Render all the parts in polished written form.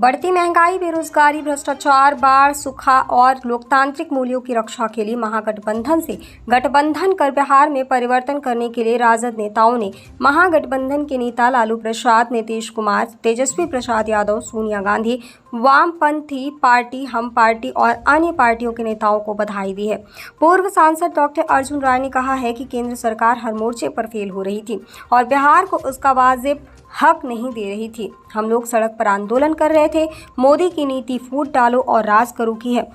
बढ़ती महंगाई, बेरोजगारी, भ्रष्टाचार, बाढ़, सूखा और लोकतांत्रिक मूल्यों की रक्षा के लिए महागठबंधन से गठबंधन कर बिहार में परिवर्तन करने के लिए राजद नेताओं ने महागठबंधन के नेता लालू प्रसाद, नीतीश कुमार, तेजस्वी प्रसाद यादव, सोनिया गांधी, वामपंथी पार्टी, हम पार्टी और अन्य पार्टियों के नेताओं को बधाई दी है। पूर्व सांसद डॉक्टर अर्जुन राय ने कहा है कि केंद्र सरकार हर मोर्चे पर फेल हो रही थी और बिहार को उसका वाजिब हक नहीं दे रही थी। हम लोग सड़क पर आंदोलन कर रहे थे। मोदी की नीति फूट डालो और राज करो की है।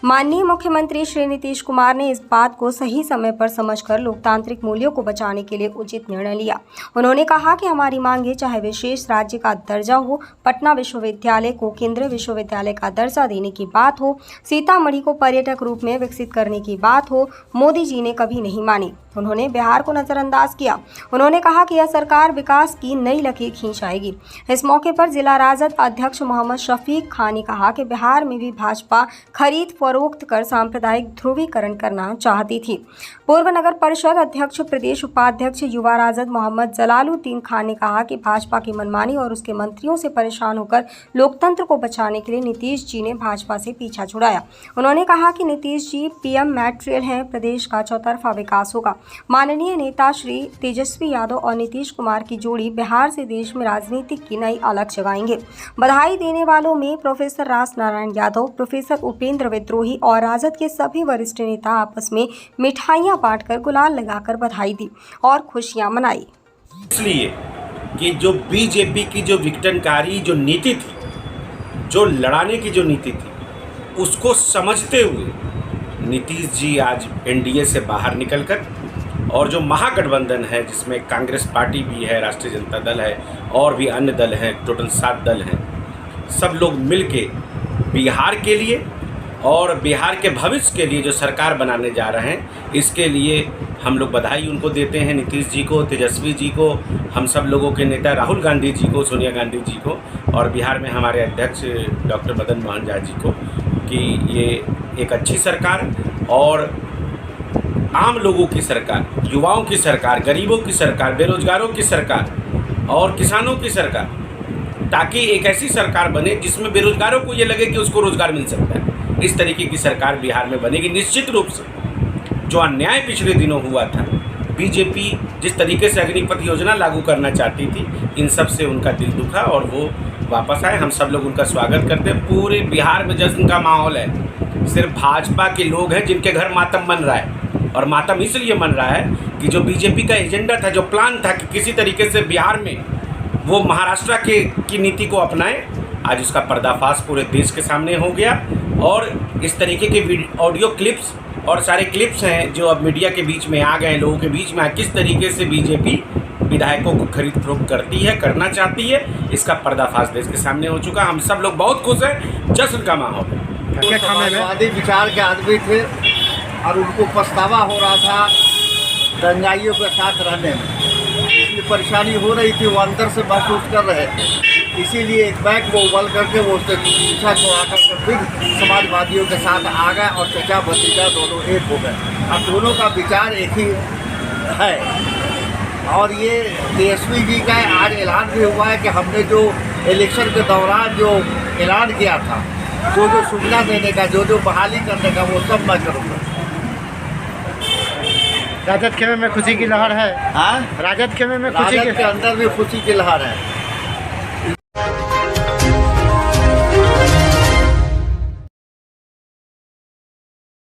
माननीय मुख्यमंत्री श्री नीतीश कुमार ने इस बात को सही समय पर समझकर लोकतांत्रिक मूल्यों को बचाने के लिए उचित निर्णय लिया। उन्होंने कहा कि हमारी मांगे चाहे विशेष राज्य का दर्जा हो, पटना विश्वविद्यालय को केंद्रीय विश्वविद्यालय का दर्जा देने की बात हो, सीतामढ़ी को पर्यटक रूप में विकसित करने की बात हो, मोदी जी ने कभी नहीं मानी। उन्होंने बिहार को नजरअंदाज किया। उन्होंने कहा कि यह सरकार विकास की नई लकीर खींच आएगी। इस मौके पर जिला राजद अध्यक्ष मोहम्मद शफीक खान ने कहा कि बिहार में भी भाजपा खरीद फरोख्त कर सांप्रदायिक ध्रुवीकरण करना चाहती थी। पूर्व नगर परिषद अध्यक्ष, प्रदेश उपाध्यक्ष युवा राजद मोहम्मद जलालुद्दीन खान ने कहा कि भाजपा की मनमानी और उसके मंत्रियों से परेशान होकर लोकतंत्र को बचाने के लिए नीतीश जी ने भाजपा से पीछा छुड़ाया। उन्होंने कहा कि नीतीश जी पीएम मैटेरियल हैं, प्रदेश का चौतरफा विकास होगा। माननीय नेता श्री तेजस्वी यादव और नीतीश कुमार की जोड़ी बिहार से देश में राजनीति की नई अलख जगाएंगे। बधाई देने वालों में प्रोफेसर राज नारायण यादव, प्रोफेसर उपेंद्र विद्रोही और राजद के सभी वरिष्ठ नेता आपस में मिठाइयां बांटकर गुलाल लगाकर बधाई दी और खुशियां मनाई। इसलिए कि जो बीजेपी की जो विघटनकारी जो नीति थी, जो लड़ाने की जो नीति थी, उसको समझते हुए नीतीश जी आज एनडीए से बाहर निकलकर और जो महागठबंधन है जिसमें कांग्रेस पार्टी भी है, राष्ट्रीय जनता दल है और भी अन्य दल हैं, टोटल 7 दल हैं, सब लोग मिलके बिहार के लिए और बिहार के भविष्य के लिए जो सरकार बनाने जा रहे हैं, इसके लिए हम लोग बधाई उनको देते हैं, नीतीश जी को, तेजस्वी जी को, हम सब लोगों के नेता राहुल गांधी जी को, सोनिया गांधी जी को और बिहार में हमारे अध्यक्ष डॉक्टर मदन मोहन झा जी को, कि ये एक अच्छी सरकार और आम लोगों की सरकार, युवाओं की सरकार, गरीबों की सरकार, बेरोजगारों की सरकार और किसानों की सरकार, ताकि एक ऐसी सरकार बने जिसमें बेरोजगारों को ये लगे कि उसको रोजगार मिल सकता है। इस तरीके की सरकार बिहार में बनेगी। निश्चित रूप से जो अन्याय पिछले दिनों हुआ था, बीजेपी जिस तरीके से अग्निपथ योजना लागू करना चाहती थी, इन सब से उनका दिल दुखा और वो वापस आए। हम सब लोग उनका स्वागत करते हैं। पूरे बिहार में जश्न का माहौल है। सिर्फ भाजपा के लोग हैं जिनके घर मातम बन रहा है और मातम इसलिए बन रहा है कि जो बीजेपी का एजेंडा था, जो प्लान था कि किसी तरीके से बिहार में वो महाराष्ट्र की नीति को अपनाए, आज उसका पर्दाफाश पूरे देश के सामने हो गया। और इस तरीके के ऑडियो क्लिप्स और सारे क्लिप्स हैं जो अब मीडिया के बीच में आ गए, लोगों के बीच में किस तरीके से बीजेपी विधायकों को खरीद फरोख्त करती है, करना चाहती है, इसका पर्दाफाश देश के सामने हो चुका। हम सब लोग बहुत खुश हैं, जश्न का माहौल है। समाजवादी विचार के आदमी थे और उनको पछतावा हो रहा था दंगाइयों के साथ रहने में, इसलिए परेशानी हो रही थी, वो अंदर से महसूस कर रहे थे। इसीलिए एक बैग को उबल करके वो उससे पीछा छुड़ा करके फिर समाजवादियों के साथ आ गए और चचा भतीजा दोनों एक हो गए। अब दोनों का विचार एक ही है और ये तेजस्वी जी का आज ऐलान भी हुआ है कि हमने जो इलेक्शन के दौरान जो ऐलान किया था, जो सुविधा देने का, जो बहाली करने का, वो सब मैं करूँगा। राजद खेमे में खुशी की लहर है। हाँ, राजद खेमे में खुशी के अंदर भी खुशी की लहर है।